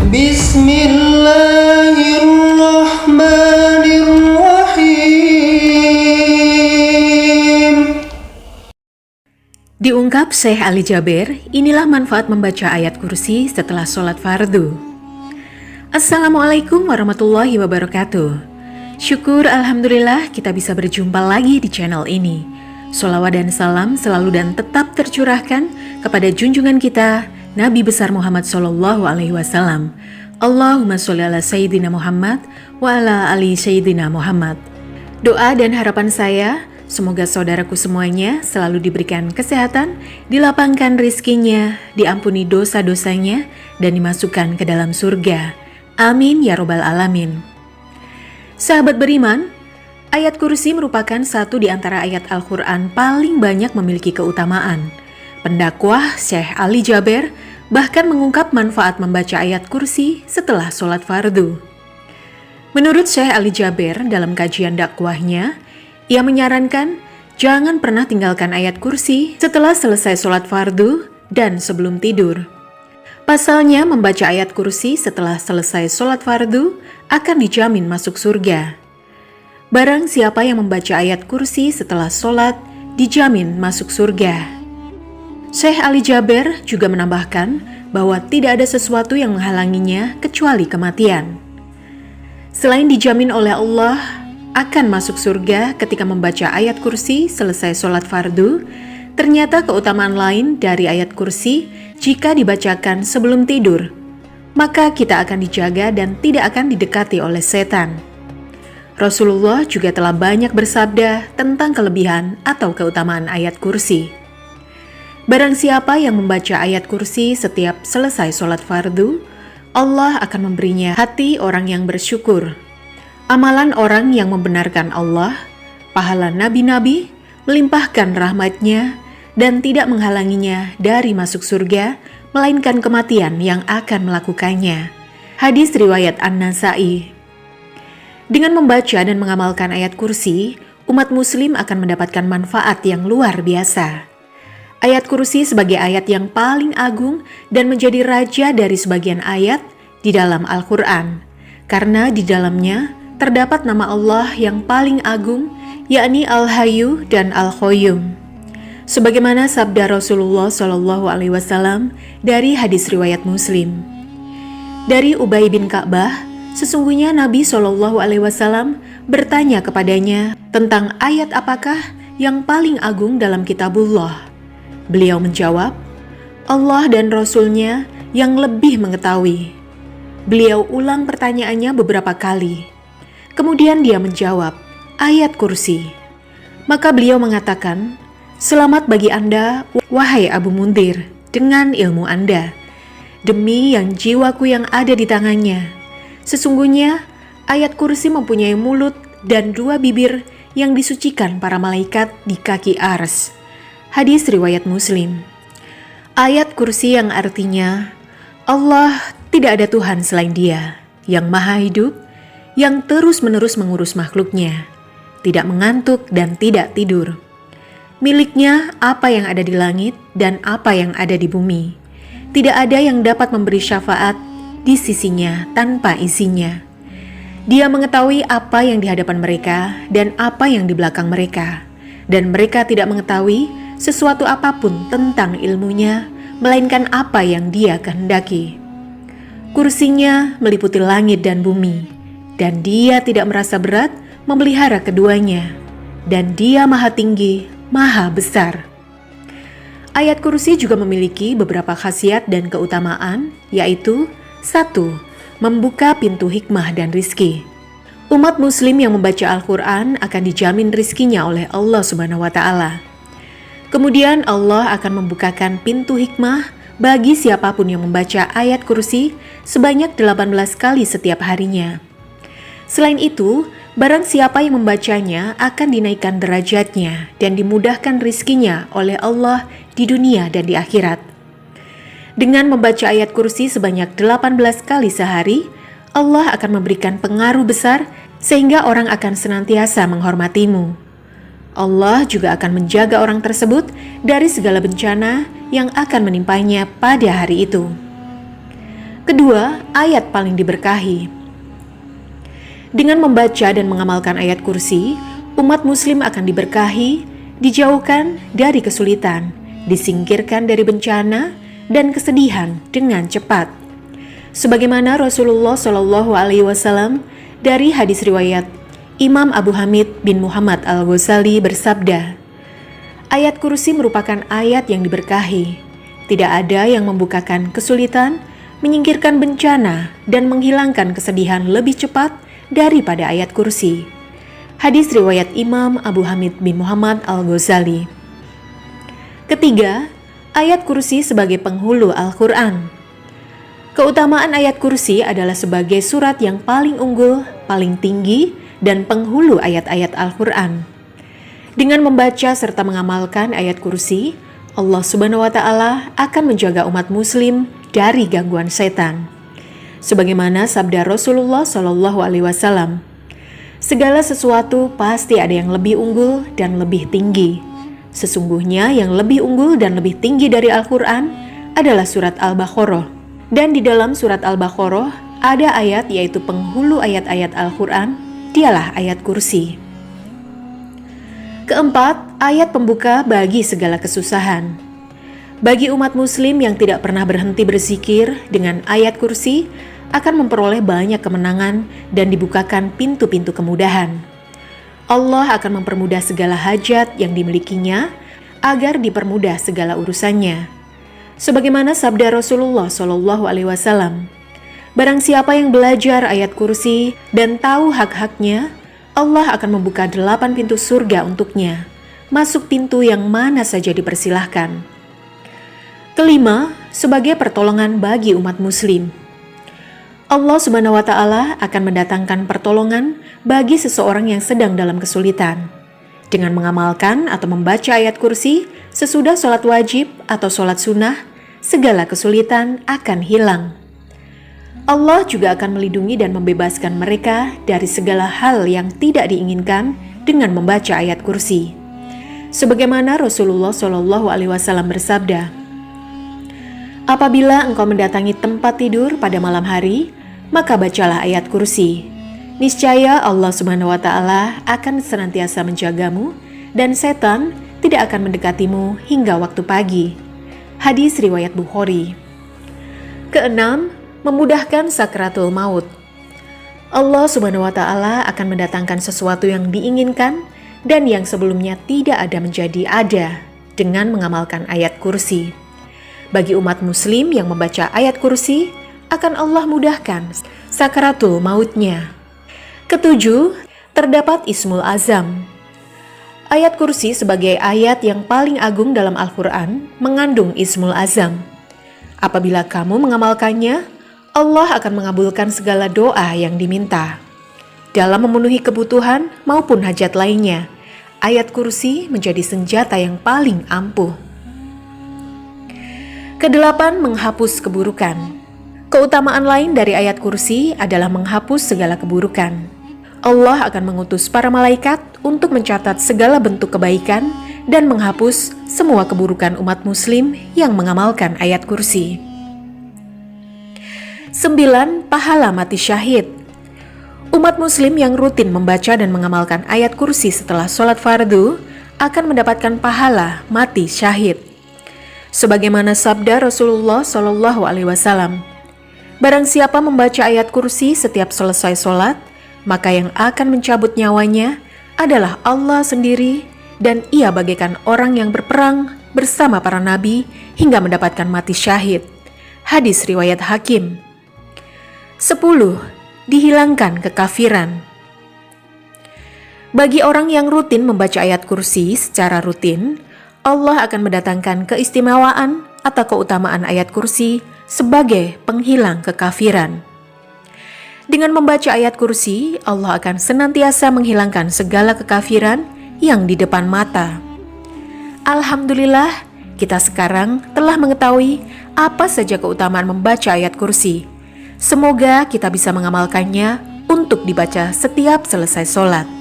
Bismillahirrahmanirrahim. Diungkap Syekh Ali Jaber, inilah manfaat membaca ayat kursi setelah sholat fardu. Assalamualaikum warahmatullahi wabarakatuh. Syukur Alhamdulillah kita bisa berjumpa lagi di channel ini. Sholawat dan salam selalu dan tetap tercurahkan kepada junjungan kita, Nabi besar Muhammad SAW. Allahumma sholli ala Sayyidina Muhammad wa ala ali Sayyidina Muhammad. Doa dan harapan saya, semoga saudaraku semuanya selalu diberikan kesehatan, dilapangkan rizkinya, diampuni dosa-dosanya, dan dimasukkan ke dalam surga. Amin ya robbal alamin. Sahabat beriman, ayat kursi merupakan satu di antara ayat Al-Quran paling banyak memiliki keutamaan. Pendakwah Syekh Ali Jaber bahkan mengungkap manfaat membaca ayat kursi setelah sholat fardu. Menurut Syekh Ali Jaber dalam kajian dakwahnya, ia menyarankan jangan pernah tinggalkan ayat kursi setelah selesai sholat fardu dan sebelum tidur. Pasalnya membaca ayat kursi setelah selesai sholat fardu akan dijamin masuk surga. Barang siapa yang membaca ayat kursi setelah sholat dijamin masuk surga. Syekh Ali Jaber juga menambahkan bahwa tidak ada sesuatu yang menghalanginya kecuali kematian. Selain dijamin oleh Allah akan masuk surga ketika membaca ayat kursi selesai sholat fardu, ternyata keutamaan lain dari ayat kursi jika dibacakan sebelum tidur, maka kita akan dijaga dan tidak akan didekati oleh setan. Rasulullah juga telah banyak bersabda tentang kelebihan atau keutamaan ayat kursi. Barang siapa yang membaca ayat kursi setiap selesai sholat fardu, Allah akan memberinya hati orang yang bersyukur, amalan orang yang membenarkan Allah, pahala nabi-nabi, melimpahkan rahmatnya, dan tidak menghalanginya dari masuk surga, melainkan kematian yang akan melakukannya. Hadis riwayat An-Nasa'i. Dengan membaca dan mengamalkan ayat kursi, umat muslim akan mendapatkan manfaat yang luar biasa. Ayat kursi sebagai ayat yang paling agung dan menjadi raja dari sebagian ayat di dalam Al-Quran, karena di dalamnya terdapat nama Allah yang paling agung, yakni Al-Hayyu dan Al-Qayyum. Sebagaimana sabda Rasulullah SAW dari hadis riwayat Muslim. Dari Ubay bin Ka'bah, sesungguhnya Nabi SAW bertanya kepadanya tentang ayat apakah yang paling agung dalam kitabullah. Beliau menjawab, Allah dan Rasul-Nya yang lebih mengetahui. Beliau ulang pertanyaannya beberapa kali. Kemudian dia menjawab, ayat kursi. Maka beliau mengatakan, selamat bagi Anda, wahai Abu Mundir, dengan ilmu Anda. Demi yang jiwaku yang ada di tangannya. Sesungguhnya, ayat kursi mempunyai mulut dan dua bibir yang disucikan para malaikat di kaki ars. Hadis riwayat Muslim. Ayat kursi yang artinya, Allah tidak ada Tuhan selain Dia, yang maha hidup, yang terus-menerus mengurus makhluknya, tidak mengantuk dan tidak tidur. Miliknya apa yang ada di langit dan apa yang ada di bumi. Tidak ada yang dapat memberi syafaat di sisinya tanpa izinnya. Dia mengetahui apa yang di hadapan mereka dan apa yang di belakang mereka, dan mereka tidak mengetahui sesuatu apapun tentang ilmunya, melainkan apa yang Dia kehendaki. Kursinya meliputi langit dan bumi, dan Dia tidak merasa berat memelihara keduanya, dan Dia maha tinggi, maha besar. Ayat kursi juga memiliki beberapa khasiat dan keutamaan, yaitu 1. Membuka pintu hikmah dan rizki. Umat muslim yang membaca Al-Quran akan dijamin rizkinya oleh Allah Subhanahu wa Ta'ala. Kemudian Allah akan membukakan pintu hikmah bagi siapapun yang membaca ayat kursi sebanyak 18 kali setiap harinya. Selain itu, barang siapa yang membacanya akan dinaikkan derajatnya dan dimudahkan rizkinya oleh Allah di dunia dan di akhirat. Dengan membaca ayat kursi sebanyak 18 kali sehari, Allah akan memberikan pengaruh besar sehingga orang akan senantiasa menghormatimu. Allah juga akan menjaga orang tersebut dari segala bencana yang akan menimpanya pada hari itu. Kedua, ayat paling diberkahi. Dengan membaca dan mengamalkan ayat kursi, umat muslim akan diberkahi, dijauhkan dari kesulitan, disingkirkan dari bencana dan kesedihan dengan cepat. Sebagaimana Rasulullah SAW dari hadis riwayat Imam Abu Hamid bin Muhammad Al-Ghazali bersabda, ayat kursi merupakan ayat yang diberkahi. Tidak ada yang membukakan kesulitan, menyingkirkan bencana, dan menghilangkan kesedihan lebih cepat daripada ayat kursi. Hadis riwayat Imam Abu Hamid bin Muhammad Al-Ghazali. Ketiga, ayat kursi sebagai penghulu Al-Quran. Keutamaan ayat kursi adalah sebagai surat yang paling unggul, paling tinggi, dan penghulu ayat-ayat Al-Quran. Dengan membaca serta mengamalkan ayat kursi, Allah Subhanahu wa Ta'ala akan menjaga umat Muslim dari gangguan setan. Sebagaimana sabda Rasulullah SAW, segala sesuatu pasti ada yang lebih unggul dan lebih tinggi. Sesungguhnya yang lebih unggul dan lebih tinggi dari Al-Quran adalah surat Al-Baqarah. Dan di dalam surat Al-Baqarah ada ayat yaitu penghulu ayat-ayat Al-Quran, dialah ayat kursi. Keempat, ayat pembuka bagi segala kesusahan. Bagi umat muslim yang tidak pernah berhenti berzikir, dengan ayat kursi akan memperoleh banyak kemenangan dan dibukakan pintu-pintu kemudahan. Allah akan mempermudah segala hajat yang dimilikinya agar dipermudah segala urusannya. Sebagaimana sabda Rasulullah SAW, barang siapa yang belajar ayat kursi dan tahu hak-haknya, Allah akan membuka 8 pintu surga untuknya, masuk pintu yang mana saja dipersilahkan. Kelima, sebagai pertolongan bagi umat muslim. Allah Subhanahu wa Ta'ala akan mendatangkan pertolongan bagi seseorang yang sedang dalam kesulitan. Dengan mengamalkan atau membaca ayat kursi sesudah sholat wajib atau sholat sunnah, segala kesulitan akan hilang. Allah juga akan melindungi dan membebaskan mereka dari segala hal yang tidak diinginkan dengan membaca ayat kursi. Sebagaimana Rasulullah SAW bersabda, apabila engkau mendatangi tempat tidur pada malam hari, maka bacalah ayat kursi. Niscaya Allah Subhanahu wa Ta'ala akan senantiasa menjagamu dan setan tidak akan mendekatimu hingga waktu pagi. Hadis riwayat Bukhari. Keenam, memudahkan sakratul maut. Allah Subhanahu wa Ta'ala akan mendatangkan sesuatu yang diinginkan dan yang sebelumnya tidak ada menjadi ada dengan mengamalkan ayat kursi. Bagi umat muslim yang membaca ayat kursi, akan Allah mudahkan sakratul mautnya. Ketujuh, terdapat Ismul Azam. Ayat kursi sebagai ayat yang paling agung dalam Al-Quran mengandung Ismul Azam. Apabila kamu mengamalkannya, Allah akan mengabulkan segala doa yang diminta. Dalam memenuhi kebutuhan maupun hajat lainnya, ayat kursi menjadi senjata yang paling ampuh. Kedelapan, menghapus keburukan. Keutamaan lain dari ayat kursi adalah menghapus segala keburukan. Allah akan mengutus para malaikat untuk mencatat segala bentuk kebaikan dan menghapus semua keburukan umat muslim yang mengamalkan ayat kursi. 9. Pahala mati syahid. Umat muslim yang rutin membaca dan mengamalkan ayat kursi setelah sholat fardu akan mendapatkan pahala mati syahid. Sebagaimana sabda Rasulullah SAW, barang siapa membaca ayat kursi setiap selesai sholat, maka yang akan mencabut nyawanya adalah Allah sendiri, dan ia bagaikan orang yang berperang bersama para nabi hingga mendapatkan mati syahid. Hadis riwayat Hakim. 10. Dihilangkan kekafiran. Bagi orang yang rutin membaca ayat kursi secara rutin, Allah akan mendatangkan keistimewaan atau keutamaan ayat kursi sebagai penghilang kekafiran. Dengan membaca ayat kursi, Allah akan senantiasa menghilangkan segala kekafiran yang di depan mata. Alhamdulillah, kita sekarang telah mengetahui apa saja keutamaan membaca ayat kursi. Semoga kita bisa mengamalkannya untuk dibaca setiap selesai sholat.